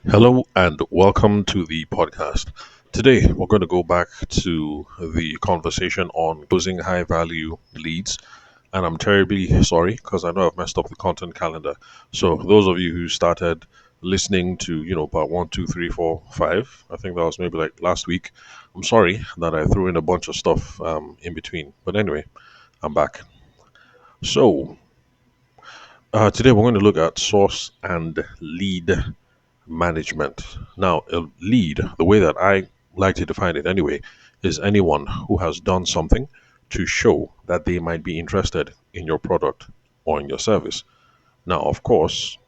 Hello and welcome to the podcast. Today, we're going to go back to the conversation on closing high value leads. And I'm terribly sorry because I know I've messed up the content calendar. So, those of you who started listening to, part one, two, three, four, five, I think that was maybe like last week. I'm sorry that I threw in a bunch of stuff in between. But anyway, I'm back. So, today we're going to look at source and lead management. Now, a lead, the way that I like to define it anyway, is anyone who has done something to show that they might be interested in your product or in your service. Now, of course,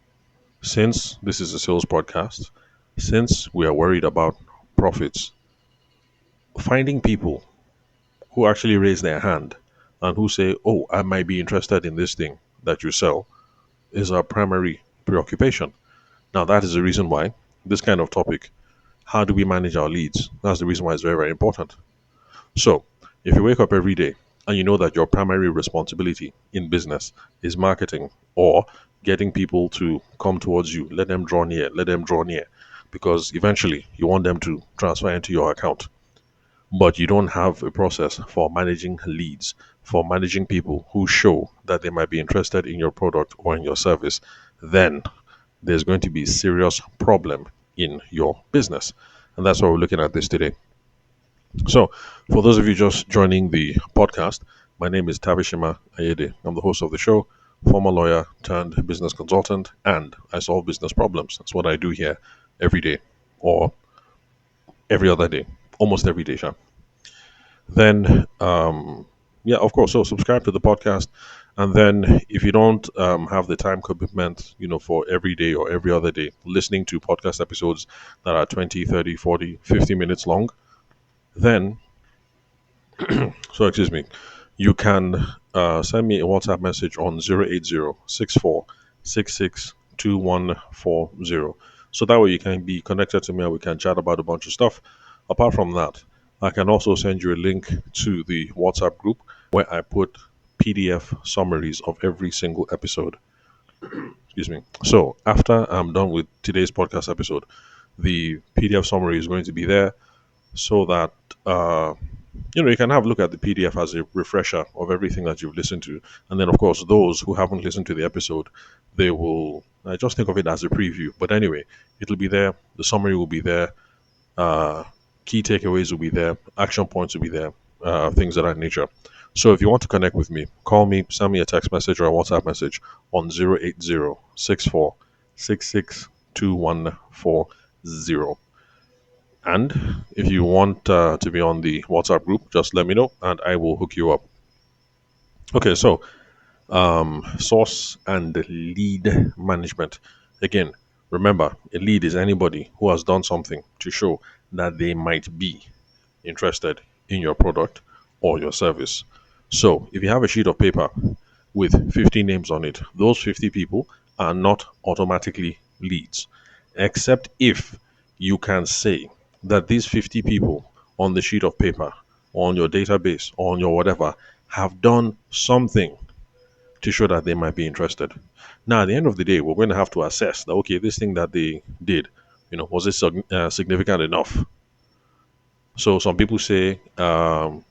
since this is a sales podcast, since we are worried about profits, finding people who actually raise their hand and who say, "Oh, I might be interested in this thing that you sell," is our primary preoccupation. Now, that is the reason why this kind of topic, how do we manage our leads? That's the reason why it's very, very important. So, if you wake up every day and you know that your primary responsibility in business is marketing or getting people to come towards you, let them draw near, because eventually you want them to transfer into your account, but you don't have a process for managing leads, for managing people who show that they might be interested in your product or in your service, then there's going to be serious problem in your business. And that's why we're looking at this today. So, for those of you just joining the podcast, my name is Tabishima Ayede. I'm the host of the show, former lawyer turned business consultant, and I solve business problems. That's what I do here every day or every other day, almost every day, Sha. Then, yeah, of course. So subscribe to the podcast. And then if you don't have the time commitment, for every day or every other day, listening to podcast episodes that are 20, 30, 40, 50 minutes long, then, so excuse me, you can send me a WhatsApp message on 08064662140. So that way you can be connected to me and we can chat about a bunch of stuff. Apart from that, I can also send you a link to the WhatsApp group where I put PDF summaries of every single episode. Excuse me. So after I'm done with today's podcast episode, the PDF summary is going to be there so that you can have a look at the PDF as a refresher of everything that you've listened to. And then, of course, those who haven't listened to the episode, they will just think of it as a preview. But anyway, it'll be there. The summary will be there. Uh, Key takeaways will be there. Action points will be there. Things of that nature. So if you want to connect with me, call me, send me a text message or a WhatsApp message on 08064662140. And if you want to be on the WhatsApp group, just let me know and I will hook you up. Okay, so source and lead management. Again, remember, a lead is anybody who has done something to show that they might be interested in your product or your service. So if you have a sheet of paper with 50 names on it, those 50 people are not automatically leads, except if you can say that these 50 people on the sheet of paper, or on your database, or on your whatever, have done something to show that they might be interested. Now, at the end of the day, we're going to have to assess that, okay, this thing that they did, was it significant enough? So some people say, oh,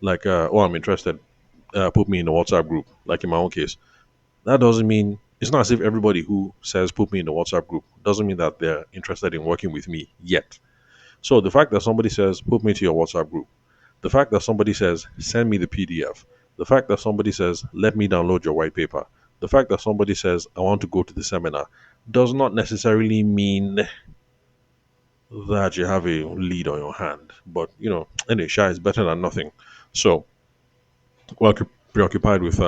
I'm interested. Put me in the WhatsApp group, like in my own case. That doesn't mean it's not as if everybody who says put me in the WhatsApp group doesn't mean that they're interested in working with me yet. So the fact that somebody says put me to your WhatsApp group, the fact that somebody says send me the PDF, the fact that somebody says let me download your white paper, the fact that somebody says I want to go to the seminar does not necessarily mean that you have a lead on your hand. But anyway, shy is better than nothing. So we're preoccupied with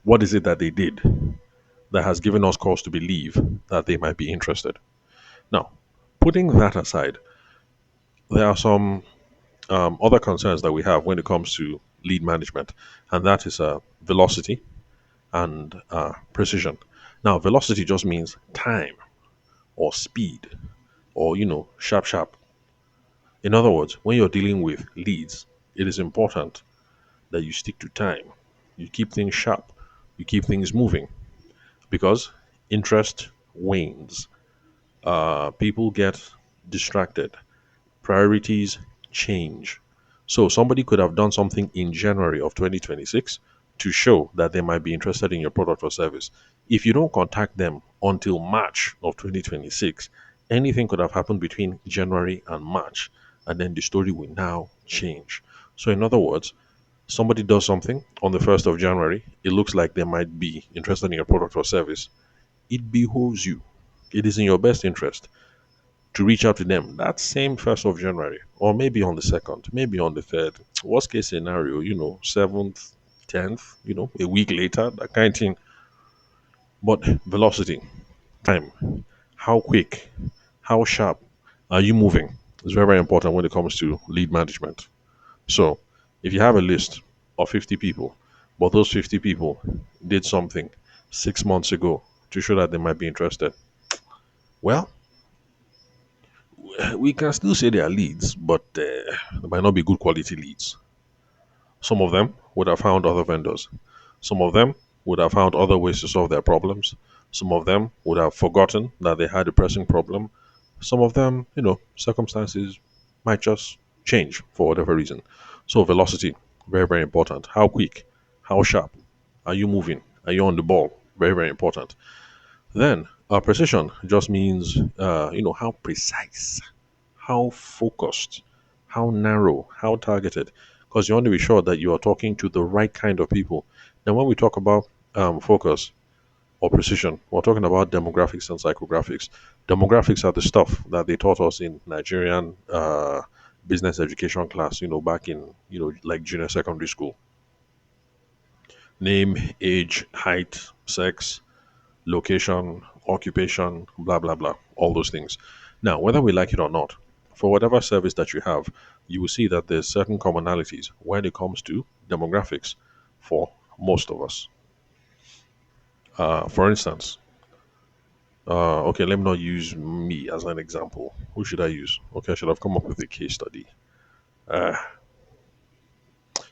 what is it that they did that has given us cause to believe that they might be interested. Now, putting that aside, there are some other concerns that we have when it comes to lead management, and that is velocity and precision. Now, velocity just means time or speed or, sharp, sharp. In other words, when you're dealing with leads, it is important that you stick to time. You keep things sharp, you keep things moving because interest wanes. People get distracted, priorities change. So somebody could have done something in January of 2026 to show that they might be interested in your product or service. If you don't contact them until March of 2026, anything could have happened between January and March, and then the story will now change. So, in other words, somebody does something on the 1st of January, it looks like they might be interested in your product or service. It behooves you, it is in your best interest to reach out to them that same 1st of January, or maybe on the 2nd, maybe on the 3rd. Worst case scenario, 7th, 10th, a week later, that kind of thing. But velocity, time, how quick, how sharp are you moving is very, very important when it comes to lead management. So if you have a list of 50 people, but those 50 people did something 6 months ago to show that they might be interested, well, we can still say they are leads, but they might not be good quality leads. Some of them would have found other vendors. Some of them would have found other ways to solve their problems. Some of them would have forgotten that they had a pressing problem. Some of them, circumstances might just change for whatever reason. So, velocity, very, very important. How quick, how sharp are you moving? Are you on the ball? Very, very important. Then, precision just means, how precise, how focused, how narrow, how targeted, because you want to be sure that you are talking to the right kind of people. Now, when we talk about focus or precision, we're talking about demographics and psychographics. Demographics are the stuff that they taught us in Nigerian business education class, back in, like junior secondary school. Name, age, height, sex, location, occupation, blah, blah, blah, all those things. Now, whether we like it or not, for whatever service that you have, you will see that there's certain commonalities when it comes to demographics for most of us. For instance, okay, let me not use me as an example. Who should I use? Okay, I should have come up with a case study.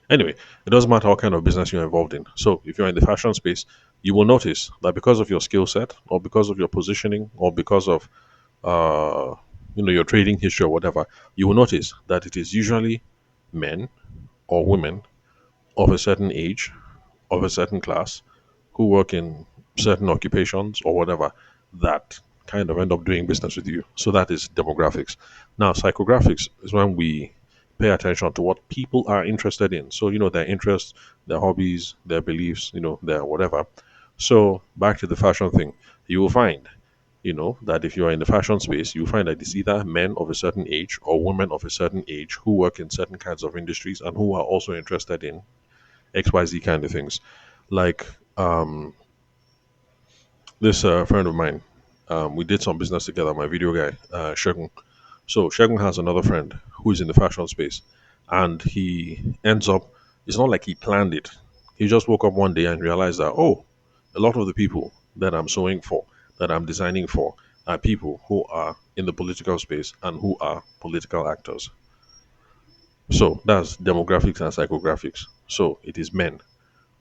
Anyway, it doesn't matter what kind of business you're involved in. So, if you're in the fashion space, you will notice that because of your skill set, or because of your positioning, or because of uh, your trading history or whatever, you will notice that it is usually men or women of a certain age, of a certain class, who work in certain occupations or whatever, that kind of end up doing business with you. So that is demographics. Now, psychographics is when we pay attention to what people are interested in. So, their interests, their hobbies, their beliefs, their whatever. So, back to the fashion thing, you will find, that if you are in the fashion space, you find that it's either men of a certain age or women of a certain age who work in certain kinds of industries and who are also interested in XYZ kind of things. Like this friend of mine, we did some business together, my video guy, Shegun. So Shegun has another friend who is in the fashion space, and he ends up, it's not like he planned it. He just woke up one day and realized that, oh, a lot of the people that I'm sewing for, that I'm designing for, are people who are in the political space and who are political actors. So that's demographics and psychographics. So it is men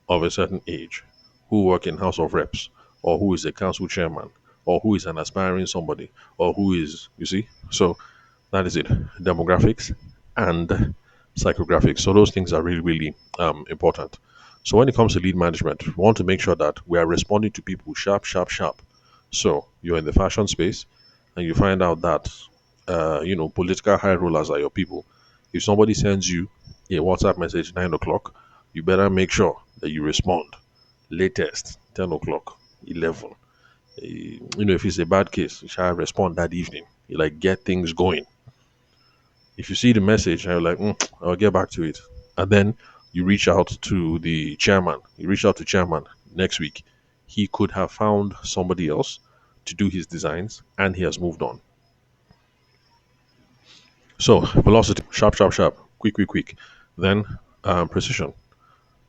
of a certain age who work in House of Reps, or who is a council chairman, or who is an aspiring somebody, or who is, you see? So that is it. Demographics and psychographics. So those things are really, really important. So when it comes to lead management, we want to make sure that we are responding to people sharp, sharp, sharp. So you're in the fashion space and you find out that, political high rollers are your people. If somebody sends you a WhatsApp message 9 o'clock, you better make sure that you respond latest 10 o'clock, 11. If it's a bad case, you shall respond that evening. You like get things going. If you see the message and you're like, I'll get back to it, and then you reach out to the chairman, you reach out to chairman next week, he could have found somebody else to do his designs and he has moved on. So velocity, sharp, sharp, sharp, quick, quick, quick. Then precision.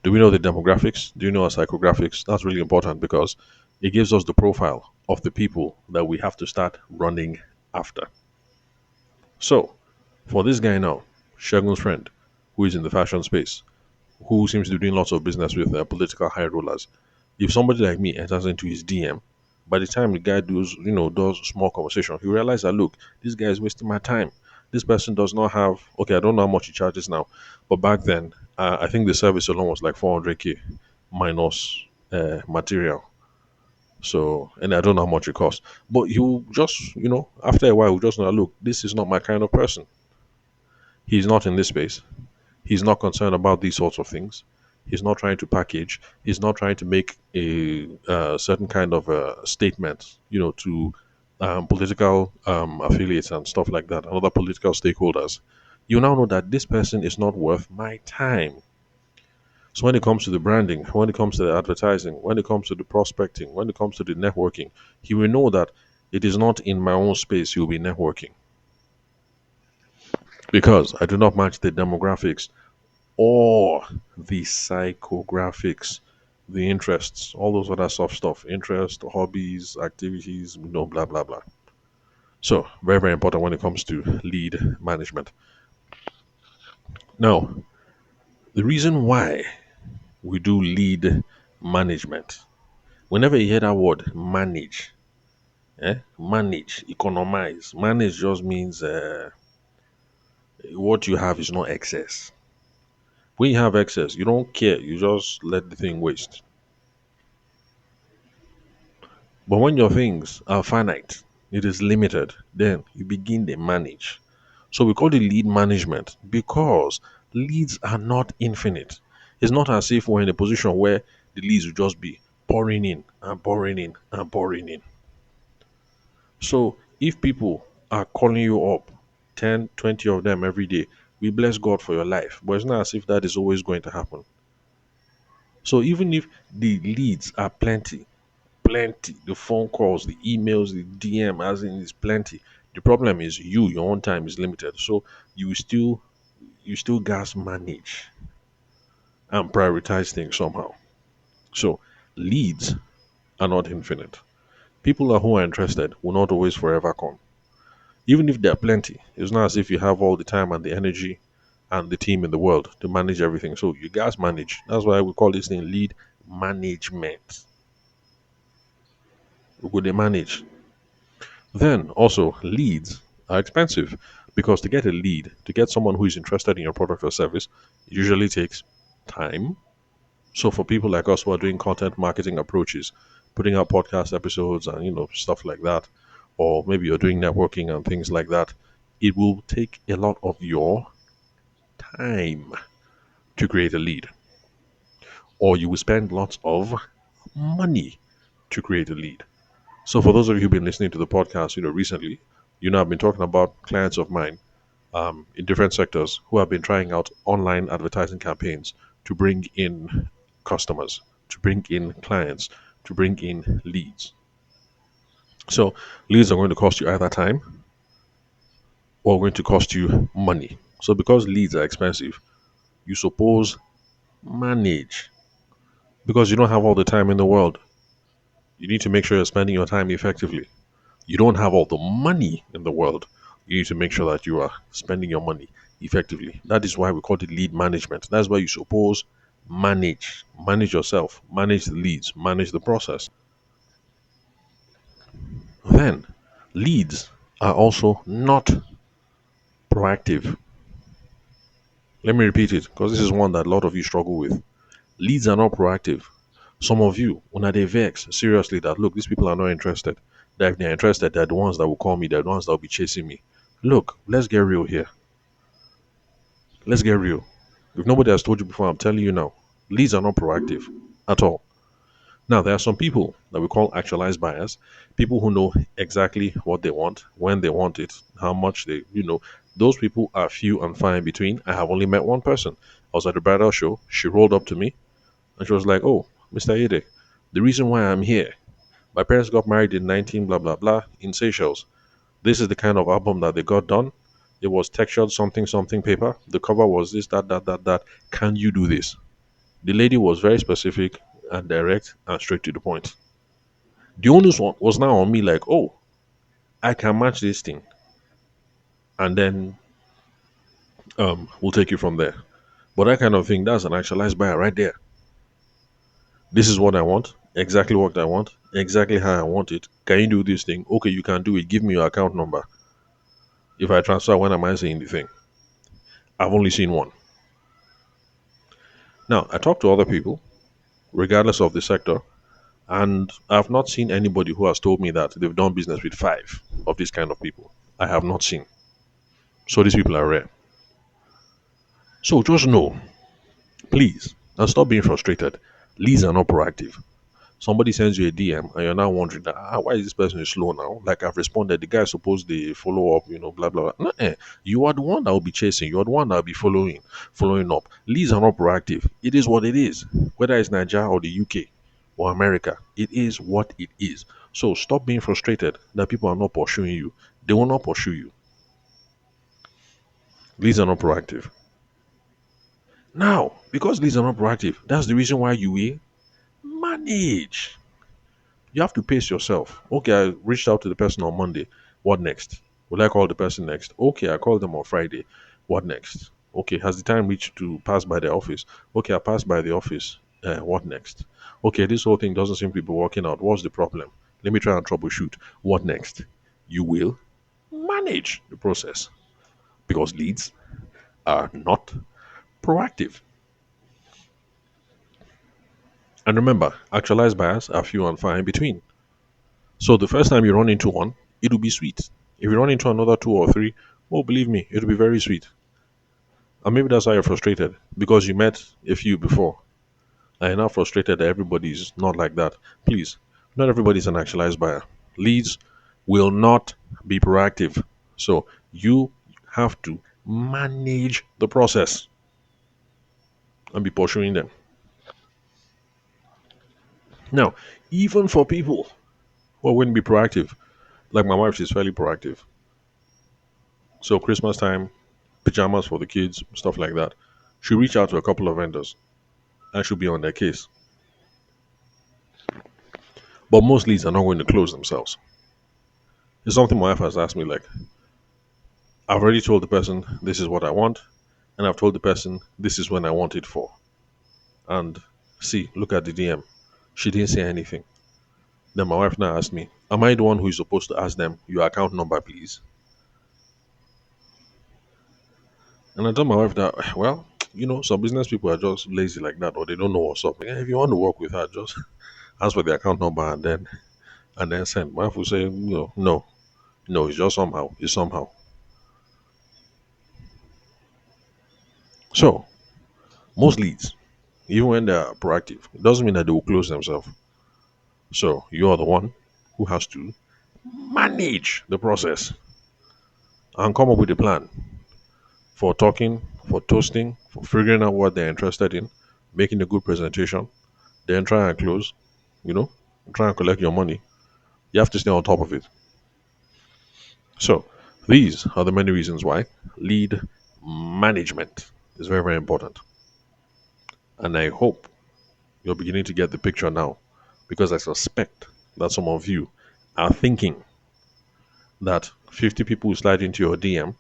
Do we know the demographics? Do you know our psychographics? That's really important because it gives us the profile of the people that we have to start running after. So, for this guy now, Shagun's friend, who is in the fashion space, who seems to be doing lots of business with political high rollers, if somebody like me enters into his DM By the time the guy does small conversation, he realizes that look, this guy is wasting my time. This person does not have, okay, I don't know how much he charges now, but back then, I think the service alone was like 400K minus material. So, and I don't know how much it costs. But you just, after a while, you just know, look, this is not my kind of person. He's not in this space. He's not concerned about these sorts of things. He's not trying to package. He's not trying to make a certain kind of statement, to political affiliates and stuff like that, and other political stakeholders. You now know that this person is not worth my time. So when it comes to the branding, when it comes to the advertising, when it comes to the prospecting, when it comes to the networking, he will know that it is not in my own space he will be networking because I do not match the demographics or the psychographics, the interests, all those other soft stuff, interest, hobbies, activities, blah, blah, blah. So, very, very important when it comes to lead management. Now, the reason why we do lead management, whenever you hear that word manage, manage, economize, manage just means what you have is not excess. When you have excess, you don't care, you just let the thing waste. But when your things are finite, it is limited, then you begin to manage. So we call it lead management because leads are not infinite. It's not as if we're in a position where the leads will just be pouring in and pouring in and pouring in. So if people are calling you up, 10, 20 of them every day, we bless God for your life. But it's not as if that is always going to happen. So even if the leads are plenty, the phone calls, the emails, the DM, as in is plenty. The problem is your own time is limited. So you still gas manage and prioritize things somehow. So leads are not infinite. People who are interested will not always forever come. Even if there are plenty, it's not as if you have all the time and the energy and the team in the world to manage everything. So you guys manage. That's why we call this thing lead management. We go they manage. Then also leads are expensive because to get a lead, to get someone who is interested in your product or service, it usually takes time. So for people like us who are doing content marketing approaches, putting out podcast episodes and stuff like that, or maybe you're doing networking and things like that, it will take a lot of your time to create a lead. Or you will spend lots of money to create a lead. So for those of you who've been listening to the podcast, recently, I've been talking about clients of mine in different sectors who have been trying out online advertising campaigns to bring in customers, to bring in clients, to bring in leads. So leads are going to cost you either time or going to cost you money. So because leads are expensive, you suppose manage because you don't have all the time in the world. You need to make sure you're spending your time effectively. You don't have all the money in the world. You need to make sure that you are spending your money effectively. That is why we call it lead management. That's why you suppose manage yourself, manage the leads, manage the process. Then leads are also not proactive. Let me repeat it because this is one that a lot of you struggle with. Leads are not proactive. Some of you, when they vex seriously that look, these people are not interested. That if they're interested, they're the ones that will call me, they're the ones that will be chasing me. Look, let's get real here. Let's get real. If nobody has told you before, I'm telling you now. Leads are not proactive at all. Now, there are some people that we call actualized buyers, people who know exactly what they want, when they want it, how much those people are few and far in between. I have only met one person. I was at a bridal show. She rolled up to me and she was like, "Oh, Mr. Ede, the reason why I'm here, my parents got married in 19 blah blah blah in Seychelles. This is the kind of album that they got done. It was textured something something paper. The cover was this, that. Can you do this?" The lady was very specific and direct and straight to the point. The onus one was now on me, like, "Oh, I can match this thing, and then we'll take you from there." But that kind of thing, that's an actualized buyer right there. This is what I want. Exactly what I want, exactly how I want it. Can you do this thing? Okay, you can do it. Give me your account number. If I transfer, when am I saying the thing? I've only seen one. Now, I talk to other people, regardless of the sector, and I've not seen anybody who has told me that they've done business with five of these kind of people. I have not seen. So these people are rare. So just know, please, and stop being frustrated. Leads are not proactive. Somebody sends you a DM and you're now wondering that, why is this person slow now? Like I've responded, the guy is supposed to follow up, blah blah blah. Nuh-uh. You are the one that will be chasing. You are the one that will be following up. Leads are not proactive. It is what it is. Whether it's Nigeria or the UK or America, it is what it is. So stop being frustrated that people are not pursuing you. They will not pursue you. Leads are not proactive. Now, because leads are not proactive, that's the reason why you will manage. You have to pace yourself. Okay, I reached out to the person on Monday. What next? Will I call the person next? Okay, I called them on Friday. What next? Okay, has the time reached to pass by the office? Okay, I passed by the office. What next? Okay, this whole thing doesn't seem to be working out. What's the problem? Let me try and troubleshoot. What next? You will manage the process because leads are not proactive. And remember, actualized buyers are few and far in between. So the first time you run into one, it'll be sweet. If you run into another two or three, oh, believe me, it'll be very sweet. And maybe that's why you're frustrated because you met a few before and you're now frustrated that everybody's not like that. Please, not everybody's an actualized buyer. Leads will not be proactive. So you have to manage the process and be pursuing them. Now, even for people who wouldn't be proactive, like my wife, she's fairly proactive. So Christmas time, pajamas for the kids, stuff like that. She'll reach out to a couple of vendors and she'll be on their case. But most leads are not going to close themselves. It's something my wife has asked me, like, I've already told the person this is what I want, and I've told the person this is when I want it for. And see, look at the DM. She didn't say anything. Then my wife now asked me, am I the one who is supposed to ask them your account number, please? And I told my wife that, well, some business people are just lazy like that, or they don't know what's up. If you want to work with her, just ask for the account number and then send. My wife will say, no, it's just somehow. It's somehow. So most leads, even when they are proactive, it doesn't mean that they will close themselves. So you are the one who has to manage the process and come up with a plan for talking, for toasting, for figuring out what they're interested in, making a good presentation, then try and close, you know, try and collect your money. You have to stay on top of it. So these are the many reasons why lead management is very, very important. And I hope you're beginning to get the picture now because I suspect that some of you are thinking that 50 people will slide into your DM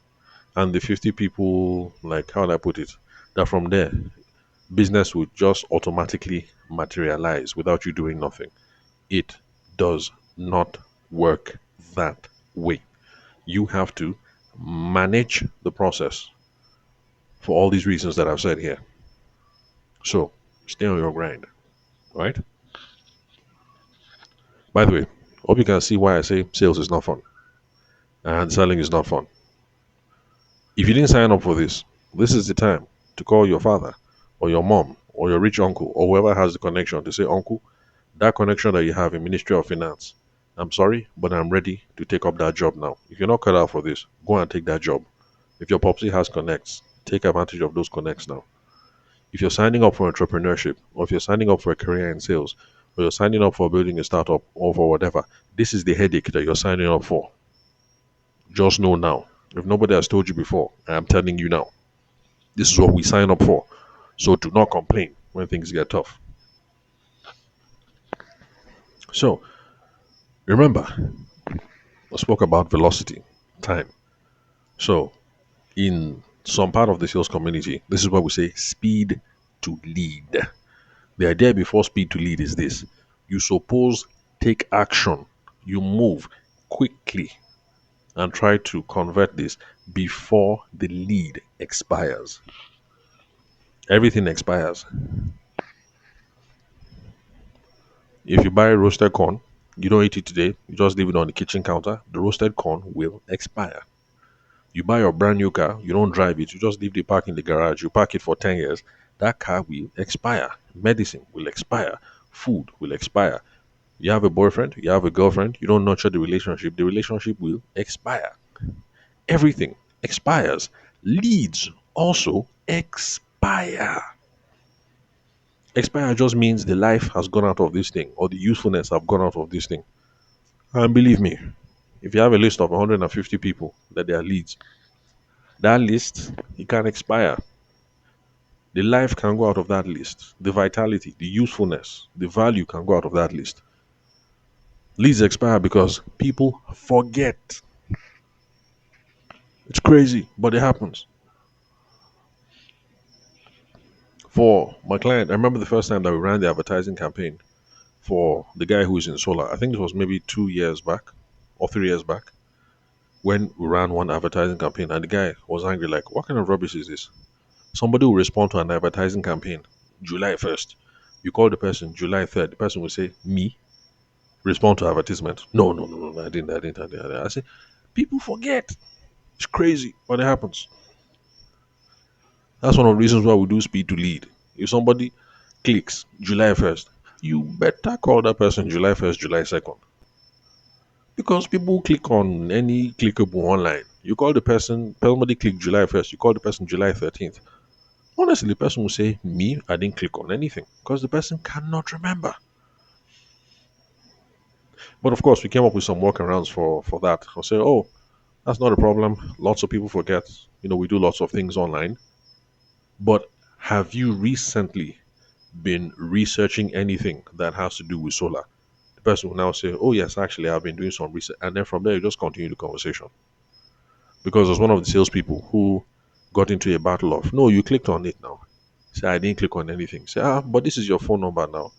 and the 50 people, like, how do I put it, that from there, business would just automatically materialize without you doing nothing. It does not work that way. You have to manage the process for all these reasons that I've said here. So stay on your grind, right? By the way, hope you can see why I say sales is not fun and selling is not fun. If you didn't sign up for this, this is the time to call your father or your mom or your rich uncle or whoever has the connection to say, Uncle, that connection that you have in Ministry of Finance, I'm sorry, but I'm ready to take up that job now. If you're not cut out for this, go and take that job. If your popsy has connects, take advantage of those connects now. If you're signing up for entrepreneurship, or if you're signing up for a career in sales, or you're signing up for building a startup, or for whatever, this is the headache that you're signing up for. Just know now. If nobody has told you before, I am telling you now. This is what we sign up for. So do not complain when things get tough. So remember, I spoke about velocity, time. So in some part of the sales community, this is what we say speed to lead. The idea before speed to lead is this: you suppose take action. You move quickly and try to convert this before the lead expires. Everything expires. If you buy roasted corn, you don't eat it today, you just leave it on the kitchen counter, the roasted corn will expire. You buy your brand new car, you don't drive it, you just leave the park in the garage, you park it for 10 years, that car will expire. Medicine will expire. Food will expire. You have a boyfriend, you have a girlfriend, you don't nurture the relationship will expire. Everything expires. Leads also expire. Expire just means the life has gone out of this thing or the usefulness have gone out of this thing. And believe me, if you have a list of 150 people that they are leads, that list, it can expire. The life can go out of that list. The vitality, the usefulness, the value can go out of that list. Leads expire because people forget. It's crazy, but it happens. For my client, I remember the first time that we ran the advertising campaign for the guy who is in solar. I think it was maybe 2 years back or 3 years back when we ran one advertising campaign, and the guy was angry, like, what kind of rubbish is this? Somebody will respond to an advertising campaign July 1st. You call the person July 3rd, the person will say, me? Respond to advertisement. No, no, no, no, I didn't. I say, people forget. It's crazy, but it happens. That's one of the reasons why we do speed to lead. If somebody clicks July 1st, you better call that person July 1st, July 2nd. Because people click on any clickable online. You call the person, somebody click July 1st, you call the person July 13th. Honestly, the person will say, me, I didn't click on anything. Because the person cannot remember. But of course, we came up with some workarounds for that. I'll say, oh, that's not a problem. Lots of people forget. We do lots of things online. But have you recently been researching anything that has to do with solar? The person will now say, oh, yes, actually, I've been doing some research. And then from there, you just continue the conversation. Because there's one of the salespeople who got into a battle of, no, you clicked on it now. Say, I didn't click on anything. Say, but this is your phone number now.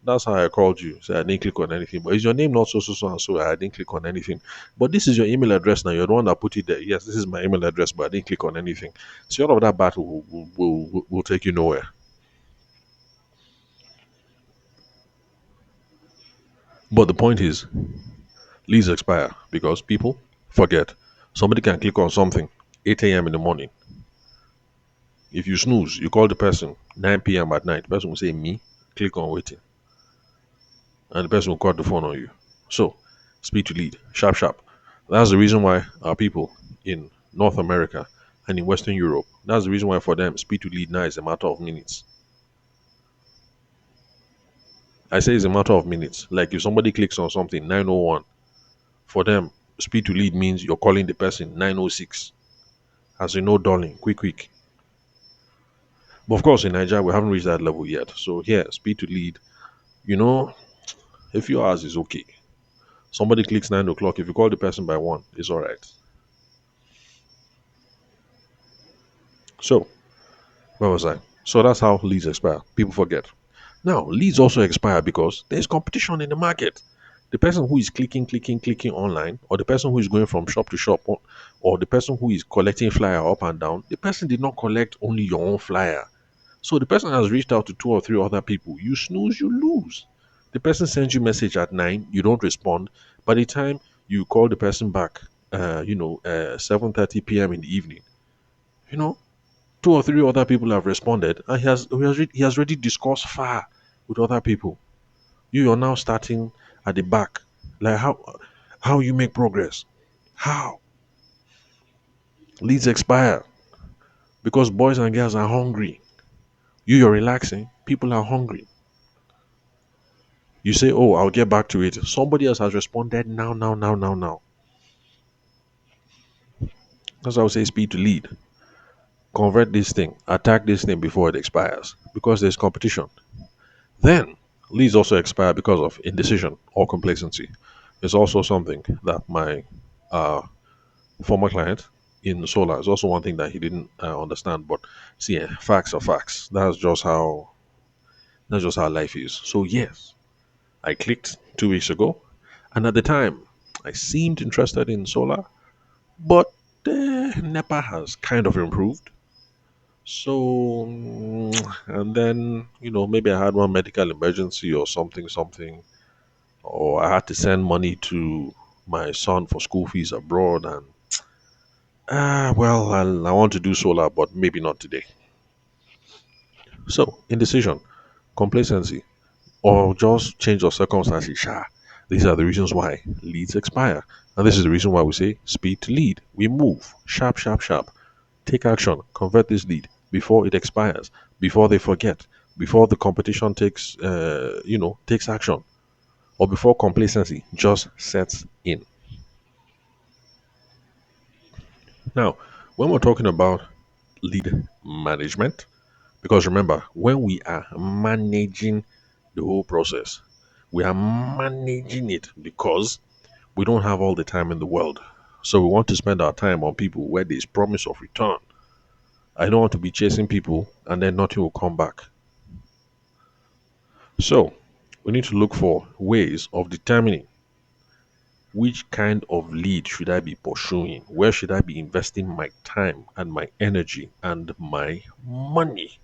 That's how I called you. Say, I didn't click on anything. But is your name not so, so, so, and so? I didn't click on anything. But this is your email address now. You're the one that put it there. Yes, this is my email address, but I didn't click on anything. So all of that battle will take you nowhere. But the point is, leads expire because people forget. Somebody can click on something 8 a.m. in the morning. If you snooze, you call the person 9 p.m. at night. The person will say, me, click on waiting. And the person will cut the phone on you. So, speed to lead, sharp, sharp. That's the reason why our people in North America and in Western Europe, that's the reason why for them, speed to lead now is a matter of minutes. I say it's a matter of minutes. Like if somebody clicks on something 901, for them, speed to lead means you're calling the person 906. As you know, darling, quick, quick. But of course, in Nigeria, we haven't reached that level yet. So here, speed to lead, a few hours is okay. Somebody clicks 9 o'clock. If you call the person by 1, it's all right. So, where was I? So that's how leads expire. People forget. Now, leads also expire because there's competition in the market. The person who is clicking online, or the person who is going from shop to shop, or the person who is collecting flyer up and down, the person did not collect only your own flyer. So the person has reached out to 2 or 3 other people. You snooze, you lose. The person sends you message at 9, you don't respond. By the time you call the person back, 7:30 p.m. in the evening, 2 or 3 other people have responded, and he has already discussed far with other people. You're now starting at the back. Like how you make progress? How? Leads expire because boys and girls are hungry. You're relaxing. People are hungry. You say, oh, I'll get back to it. Somebody else has responded now. That's how I would say speed to lead. Convert this thing, attack this thing before it expires because there's competition. Then, leads also expire because of indecision or complacency. It's also something that my former client in solar is also one thing that he didn't understand. But see, facts are facts. That's just how life is. So yes, I clicked 2 weeks ago, and at the time, I seemed interested in solar, but NEPA has kind of improved. So, and then, maybe I had one medical emergency or something, or I had to send money to my son for school fees abroad, and well, I want to do solar, but maybe not today. So, indecision, complacency, or just change of circumstances. These are the reasons why leads expire. And this is the reason why we say speed to lead. We move sharp, sharp, sharp. Take action. Convert this lead before it expires, before they forget, before the competition takes action, or before complacency just sets in. Now, when we're talking about lead management, because remember, when we are managing the whole process, we are managing it because we don't have all the time in the world. So we want to spend our time on people where there's promise of return. I don't want to be chasing people and then nothing will come back. So we need to look for ways of determining which kind of lead should I be pursuing? Where should I be investing my time and my energy and my money?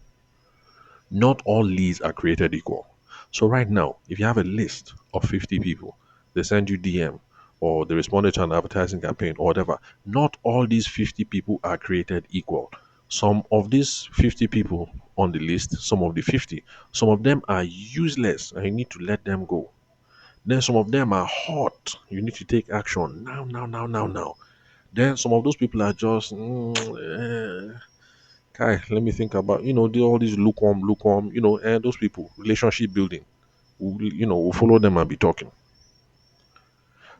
Not all leads are created equal. So right now, if you have a list of 50 people, they send you DM or they responded to an advertising campaign or whatever, not all these 50 people are created equal. Some of these 50 people on the list, some of the 50, some of them are useless and you need to let them go. Then some of them are hot. You need to take action now, now, now, now, now. Then some of those people are just, Kai, let me think about, all these lukewarm, and those people, relationship building, we'll follow them and be talking.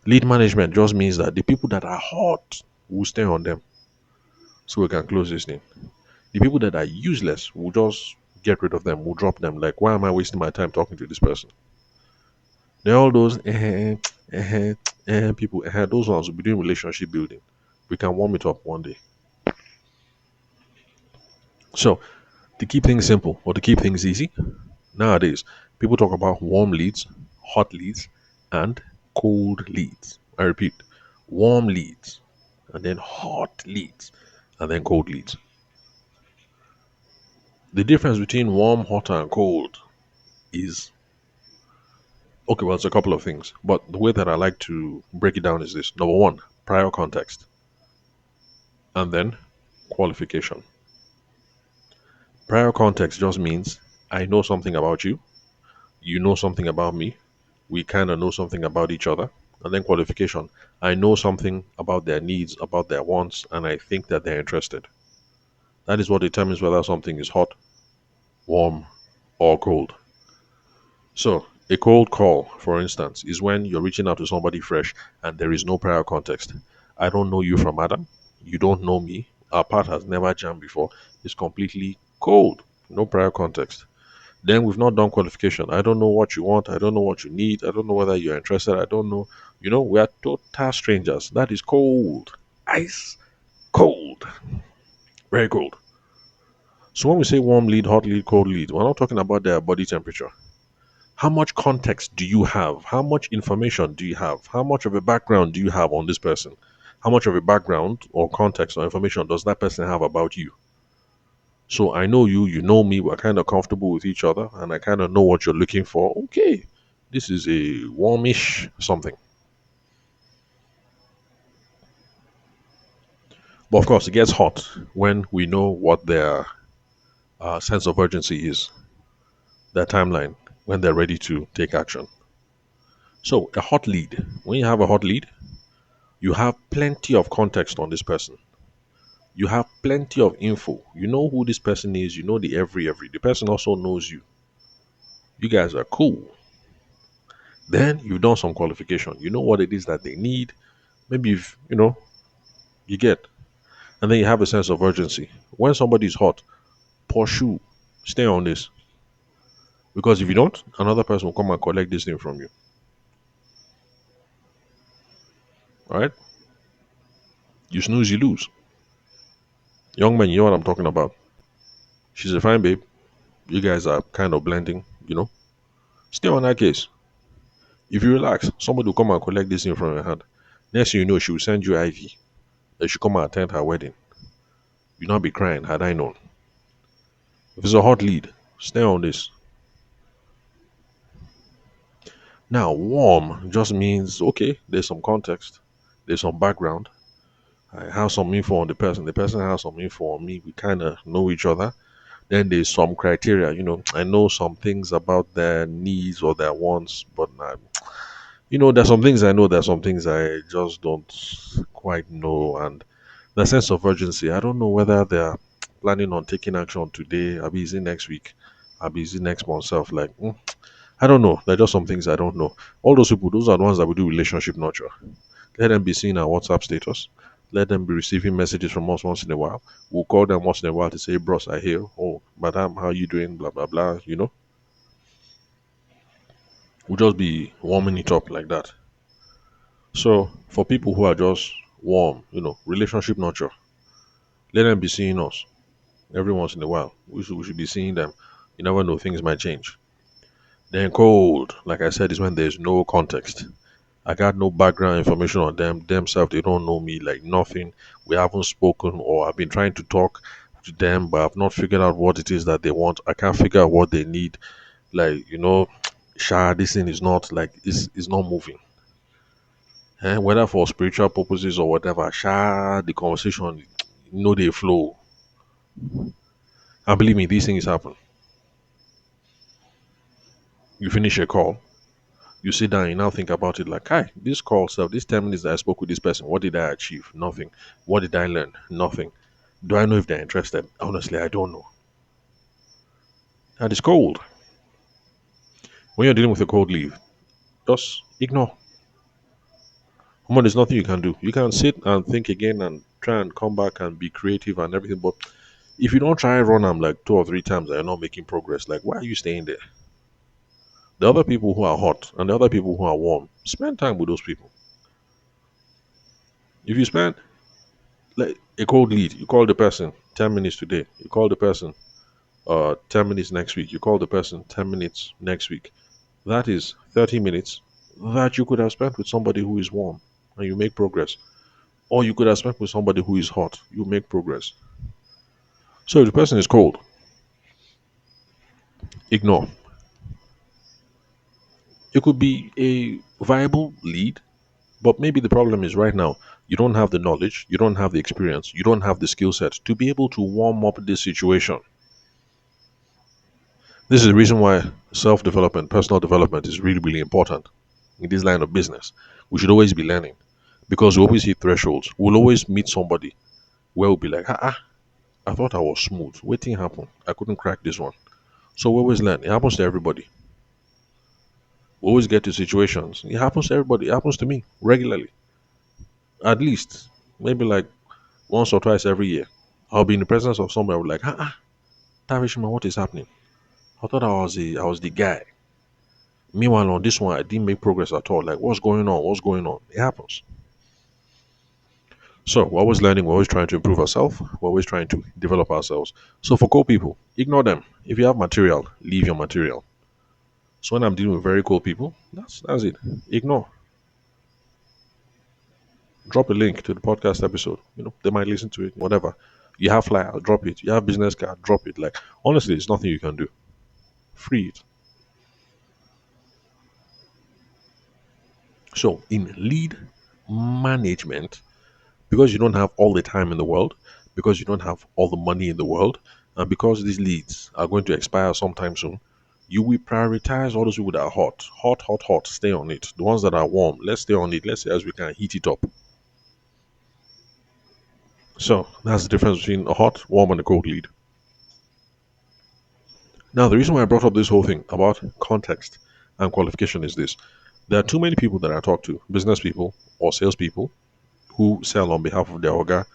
Lead management just means that the people that are hot will stay on them so we can close this thing. The people that are useless, will just get rid of them, we'll drop them. Like, why am I wasting my time talking to this person? Then all those people, those ones will be doing relationship building. We can warm it up one day. So, to keep things simple or to keep things easy, nowadays, people talk about warm leads, hot leads, and cold leads. I repeat, warm leads, and then hot leads, and then cold leads. The difference between warm, hot, and cold is okay, well, it's a couple of things, but the way that I like to break it down is this: number one, prior context, and then qualification. Prior context just means I know something about you, you know something about me, we kind of know something about each other. And then qualification, I know something about their needs, about their wants, and I think that they're interested. That is what determines whether something is hot, warm, or cold. So, a cold call, for instance, is when you're reaching out to somebody fresh and there is no prior context. I don't know you from Adam. You don't know me. Our path has never jammed before. It's completely cold. No prior context. Then we've not done qualification. I don't know what you want. I don't know what you need. I don't know whether you're interested. I don't know. We are total strangers. That is cold. Ice cold. Very cold. So when we say warm lead, hot lead, cold lead, we're not talking about their body temperature. How much context do you have? How much information do you have? How much of a background do you have on this person? How much of a background or context or information does that person have about you? So I know you, you know me, we're kind of comfortable with each other, and I kind of know what you're looking for. Okay, this is a warmish something. But of course, it gets hot when we know what their sense of urgency is, their timeline, when they're ready to take action. So, a hot lead. When you have a hot lead, you have plenty of context on this person. You have plenty of info. You know who this person is. You know the every. The person also knows you. You guys are cool. Then you've done some qualification. You know what it is that they need. Maybe you get. And then you have a sense of urgency. When somebody is hot, pursue. Stay on this. Because if you don't, another person will come and collect this thing from you. All right? You snooze, you lose. Young man, you know what I'm talking about. She's a fine babe. You guys are kind of blending. Stay on that case. If you relax, somebody will come and collect this thing from your hand. Next thing you know, she will send you IV. That she come and attend her wedding. You not be crying, had I known. If it's a hot lead, stay on this. Now, warm just means okay, there's some context, there's some background. I have some info on the person has some info on me. We kind of know each other. Then there's some criteria, I know some things about their needs or their wants, but there's some things I know, there's some things I just don't quite know. And the sense of urgency, I don't know whether they're planning on taking action today, I'll be easy next week, I'll be easy next month. Self, like, I don't know. There are just some things I don't know. All those people, those are the ones that will do relationship nurture. Let them be seeing our WhatsApp status. Let them be receiving messages from us once in a while. We'll call them once in a while to say, bros, I hear. Oh, madam, how you doing? Blah, blah, blah. We'll just be warming it up like that. So for people who are just warm, relationship nurture, let them be seeing us every once in a while. We should be seeing them. You never know, things might change. Then cold, like I said, is when there's no context. I got no background information on them. Themselves, they don't know me, like nothing. We haven't spoken, or I've been trying to talk to them, but I've not figured out what it is that they want. I can't figure out what they need. Like, this thing is not like it's not moving. Whether for spiritual purposes or whatever, the conversation, they flow. And believe me, these things happen. You finish a call, you sit down, you now think about it like, hi, this call self, this 10 minutes that I spoke with this person, what did I achieve? Nothing. What did I learn? Nothing. Do I know if they're interested? Honestly, I don't know. And it's cold. When you're dealing with a cold leave, just ignore. Come on, there's nothing you can do. You can sit and think again and try and come back and be creative and everything. But if you don't try and run them like two or three times and you're not making progress, like, why are you staying there? The other people who are hot and the other people who are warm, spend time with those people. If you spend like a cold lead, you call the person 10 minutes today, you call the person 10 minutes next week, you call the person 10 minutes next week. That is 30 minutes that you could have spent with somebody who is warm and you make progress. Or you could have spent with somebody who is hot, you make progress. So if the person is cold, ignore. It could be a viable lead, but maybe the problem is right now you don't have the knowledge, you don't have the experience, you don't have the skill set to be able to warm up this situation. This is the reason why self development, personal development is really, really important in this line of business. We should always be learning because we always hit thresholds. We'll always meet somebody where we'll be like, I thought I was smooth. Waiting happened. I couldn't crack this one. So we always learn. It happens to everybody. We always get to situations. It happens to everybody. It happens to me regularly. At least maybe like once or twice every year. I'll be in the presence of somebody. I'll be like, Tavishman, what is happening? I thought I was the guy. Meanwhile, on this one, I didn't make progress at all. Like, what's going on? What's going on? It happens. So we're always learning. We're always trying to improve ourselves. We're always trying to develop ourselves. So for cold people, ignore them. If you have material, leave your material. So when I'm dealing with very cold people, that's it. Ignore. Drop a link to the podcast episode. They might listen to it. Whatever. You have flyer, drop it. You have business card, drop it. Like honestly, it's nothing you can do. Free it. So in lead management, because you don't have all the time in the world, because you don't have all the money in the world, and because these leads are going to expire sometime soon, you will prioritize all those people that are hot, hot, hot, hot. Stay on it. The ones that are warm, let's stay on it. Let's see as we can heat it up. So that's the difference between a hot, warm, and a cold lead. Now, the reason why I brought up this whole thing about context and qualification is this: there are too many people that I talk to, business people or salespeople, who sell on behalf of their orga,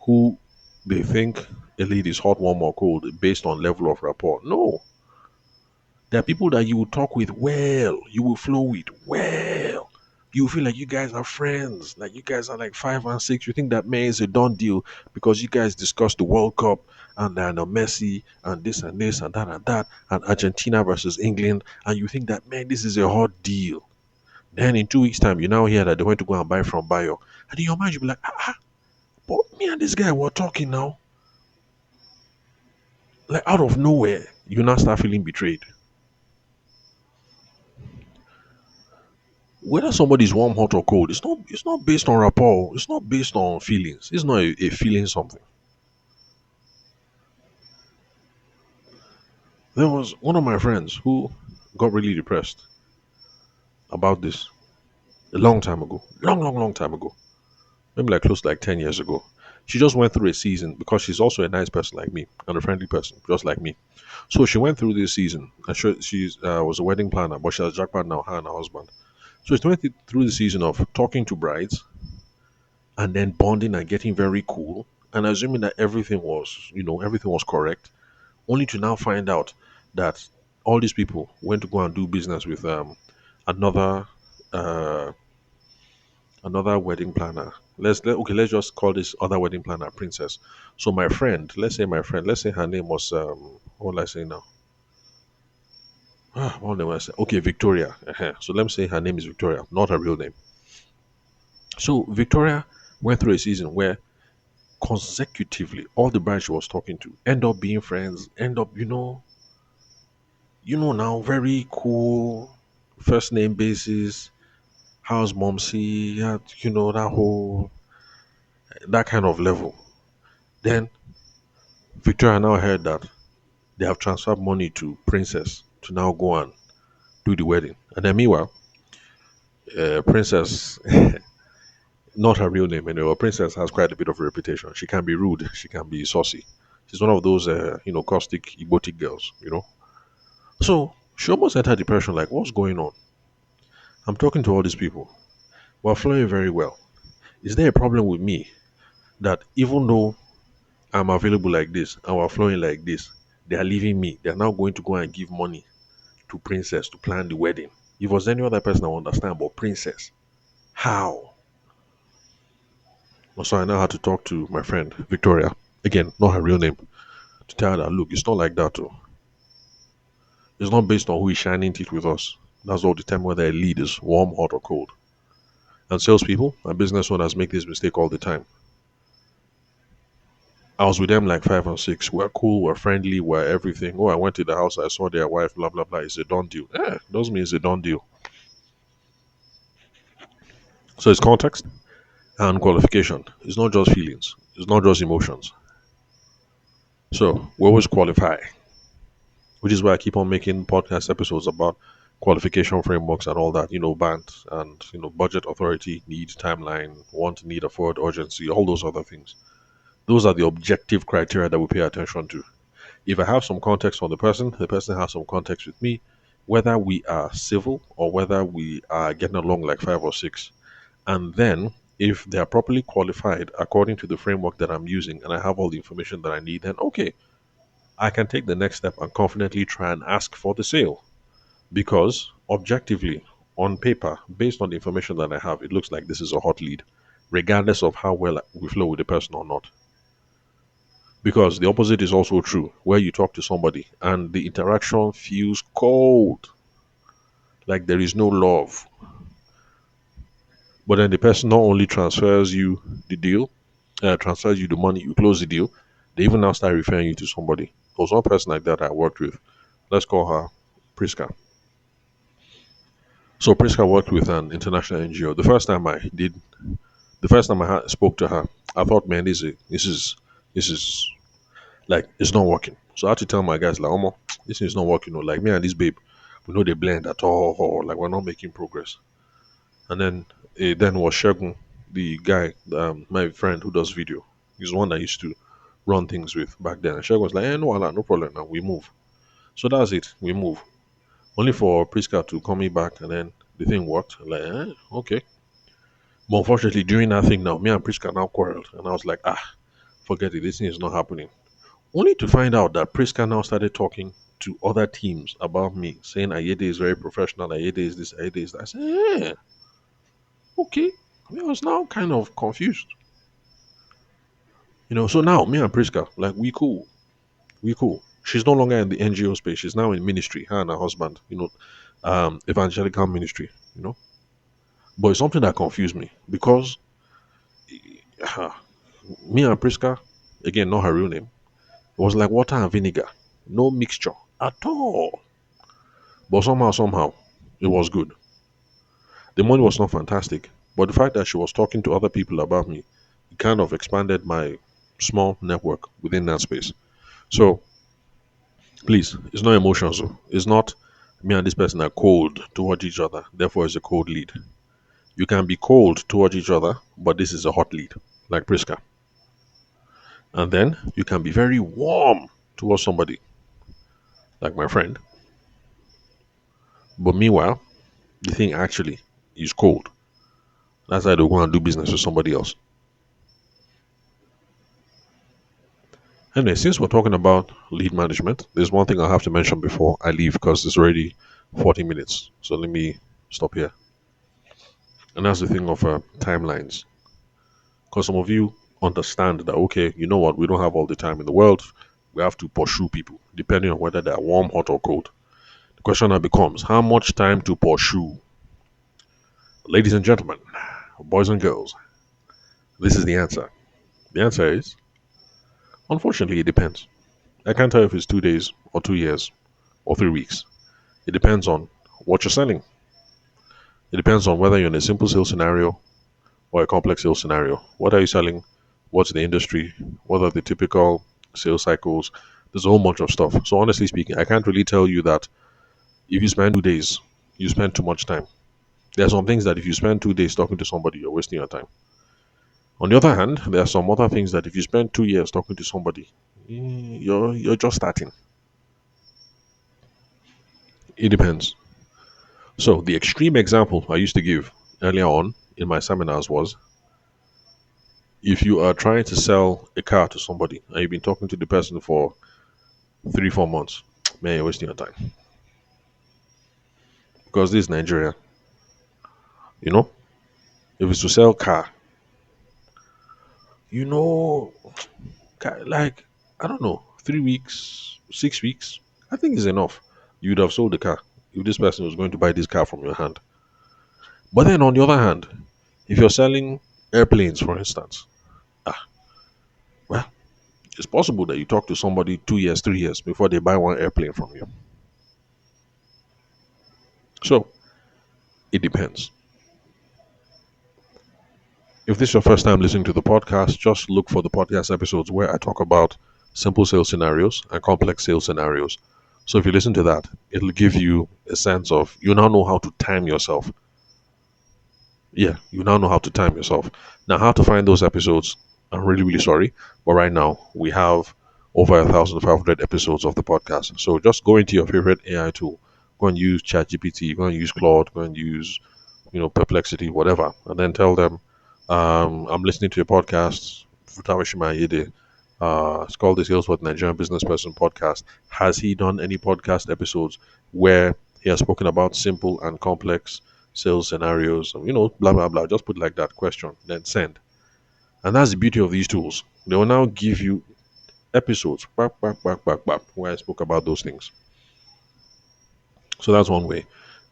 who they think a lead is hot, warm, or cold based on level of rapport. No. There are people that you will talk with well, you will flow with well. You feel like you guys are friends, like you guys are like 5 and 6. You think that man is a done deal because you guys discussed the World Cup and Messi and this and that and Argentina versus England, and you think that man, this is a hot deal. Then in 2 weeks' time, you now hear that they went to go and buy from Bayo. And in your mind, you'll be like, but me and this guy were talking now. Like out of nowhere, you now start feeling betrayed. Whether somebody's warm, hot, or cold, it's not based on rapport. It's not based on feelings. It's not a feeling something. There was one of my friends who got really depressed about this a long time ago. Long time ago. Maybe like close to like 10 years ago. She just went through a season because she's also a nice person like me and a friendly person, just like me. So she went through this season. And she was a wedding planner, but she has jackpot now, her and her husband. So she went through the season of talking to brides and then bonding and getting very cool and assuming that everything was correct, only to now find out that all these people went to go and do business with another uh, another wedding planner. Let's just call this other wedding planner Princess. So let's say her name was what will I say now? What name will I say? Okay, Victoria. So let me say her name is Victoria, not her real name. So Victoria went through a season where consecutively all the brides she was talking to end up being friends, end up now very cool first name basis. How's Momsy? Yeah, that kind of level. Then Victoria now heard that they have transferred money to Princess to now go and do the wedding. And then meanwhile, Princess, not her real name anyway, Princess has quite a bit of a reputation. She can be rude, she can be saucy. She's one of those, caustic, egotic girls. So she almost entered depression like, what's going on? I'm talking to all these people. We're flowing very well. Is there a problem with me that even though I'm available like this and we're flowing like this, they are leaving me? They're now going to go and give money to Princess to plan the wedding. If it was any other person, I would understand, but Princess, how? So I now had to talk to my friend Victoria, again, not her real name, to tell her that look, it's not like that. Too. It's not based on who is shining teeth with us. That's all determine whether a lead is warm, hot, or cold. And salespeople and business owners make this mistake all the time. I was with them like 5 and 6. We're cool, we're friendly, we're everything. Oh, I went to the house, I saw their wife, blah blah blah. It's a done deal. Doesn't mean it's a done deal. So it's context and qualification. It's not just feelings. It's not just emotions. So we always qualify, which is why I keep on making podcast episodes about qualification frameworks and all that. Band and budget, authority, need, timeline, want, need, afford, urgency, all those other things. Those are the objective criteria that we pay attention to. If I have some context on the person has some context with me, whether we are civil or whether we are getting along like 5 or 6. And then, if they are properly qualified according to the framework that I'm using and I have all the information that I need, then okay, I can take the next step and confidently try and ask for the sale. Because objectively, on paper, based on the information that I have, it looks like this is a hot lead, regardless of how well we flow with the person or not. Because the opposite is also true, where you talk to somebody and the interaction feels cold, like there is no love. But then the person not only transfers you the deal, transfers you the money, you close the deal, they even now start referring you to somebody. There was one person like that I worked with. Let's call her Priska. So Priska worked with an international NGO. The first time spoke to her, I thought, man, this is like it's not working. So I had to tell my guys like, Omo, this is not working. Like me and this babe, we know they blend at all, or like we're not making progress. And then was Shagun, the guy, my friend who does video. He's the one that I used to run things with back then. And Shagun was like, no problem. Now we move. So that's it. We move. Only for Priska to call me back, and then the thing worked. I'm like, okay. But unfortunately, during that thing now, me and Priska now quarreled, and I was like, forget it. This thing is not happening. Only to find out that Priska now started talking to other teams about me, saying Ayede is very professional, Ayede is this, Ayede is that. I said, okay. I was now kind of confused. So now me and Priska, like we cool. We cool. She's no longer in the NGO space. She's now in ministry, her and her husband, evangelical ministry. But it's something that confused me because me and Priska, again, not her real name, it was like water and vinegar, no mixture at all. But somehow, it was good. The money was not fantastic, but the fact that she was talking to other people about me, it kind of expanded my small network within that space. So please, it's not emotions. It's not me and this person are cold towards each other, therefore it's a cold lead. You can be cold towards each other, but this is a hot lead, like Priska. And then you can be very warm towards somebody, like my friend. But meanwhile, the thing actually is cold. That's why they go and do business with somebody else. Anyway, since we're talking about lead management, there's one thing I have to mention before I leave because it's already 40 minutes. So let me stop here. And that's the thing of timelines. Because some of you understand that, okay, you know what, we don't have all the time in the world. We have to pursue people, depending on whether they're warm, hot, or cold. The question now becomes, how much time to pursue? Ladies and gentlemen, boys and girls, this is the answer. The answer is, unfortunately, it depends. I can't tell if it's 2 days or 2 years or 3 weeks. It depends on what you're selling. It depends on whether you're in a simple sales scenario or a complex sales scenario. What are you selling? What's the industry? What are the typical sales cycles? There's a whole bunch of stuff. So honestly speaking, I can't really tell you that if you spend 2 days, you spend too much time. There are some things that if you spend 2 days talking to somebody, you're wasting your time. On the other hand, there are some other things that if you spend 2 years talking to somebody, you're just starting. It depends. So the extreme example I used to give earlier on in my seminars was if you are trying to sell a car to somebody and you've been talking to the person for 3, 4 months, man, you're wasting your time. Because this is Nigeria, you know? If it's to sell car, you know, like, I don't know, 3 weeks, 6 weeks, I think is enough. You would have sold the car if this person was going to buy this car from your hand. But then on the other hand, if you're selling airplanes, for instance, well, it's possible that you talk to somebody 2 years, 3 years before they buy one airplane from you. So it depends. If this is your first time listening to the podcast, just look for the podcast episodes where I talk about simple sales scenarios and complex sales scenarios. So if you listen to that, it'll give you a sense of you now know how to time yourself. Yeah, you now know how to time yourself. Now, how to find those episodes, I'm really, really sorry. But right now, we have over 1,500 episodes of the podcast. So just go into your favorite AI tool. Go and use ChatGPT, go and use Claude, go and use, Perplexity, whatever. And then tell them, I'm listening to your podcast, Futawashima Ayede. It's called the Sales with Nigerian Business Person podcast. Has he done any podcast episodes where he has spoken about simple and complex sales scenarios? Blah, blah, blah. Just put like that question, then send. And that's the beauty of these tools. They will now give you episodes, where I spoke about those things. So that's one way.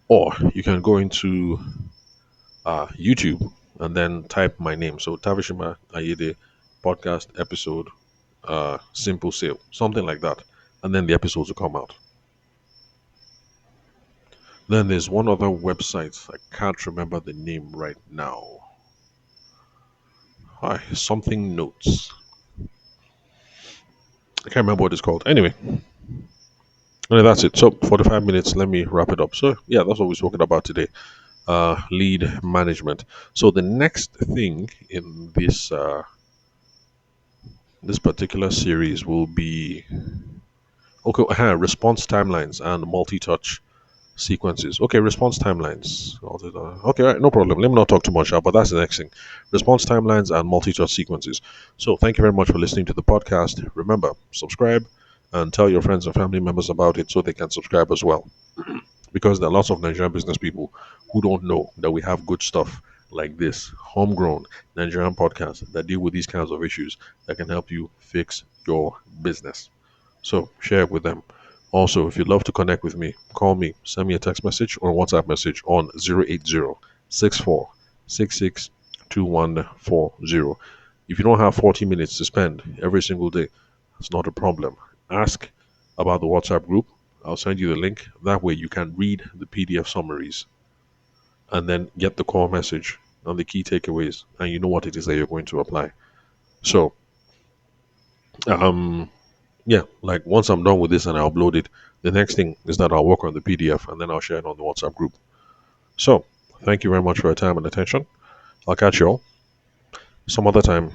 Or you can go into YouTube and then type my name. So Tavishima Ayede podcast episode, simple sale, something like that. And then the episodes will come out. Then there's one other website. I can't remember the name right now. Hi, something notes. I can't remember what it's called. Anyway, that's it. So 45 minutes. Let me wrap it up. So yeah, that's what we're talking about today. Lead management. So the next thing in this particular series will be response timelines and multi-touch sequences. Okay, response timelines. Okay, all right, no problem. Let me not talk too much, but that's the next thing. Response timelines and multi-touch sequences. So thank you very much for listening to the podcast. Remember, subscribe and tell your friends and family members about it so they can subscribe as well. Because there are lots of Nigerian business people who don't know that we have good stuff like this homegrown Nigerian podcast that deal with these kinds of issues that can help you fix your business. So share it with them. Also, if you'd love to connect with me, call me, send me a text message or a WhatsApp message on 080 64 662140. If you don't have 40 minutes to spend every single day, it's not a problem. Ask about the WhatsApp group. I'll send you the link. That way you can read the PDF summaries and then get the core message and the key takeaways, and you know what it is that you're going to apply. So, um, yeah, like once I'm done with this and I upload it, the next thing is that I'll work on the PDF and then I'll share it on the WhatsApp group. So, thank you very much for your time and attention. I'll catch you all some other time.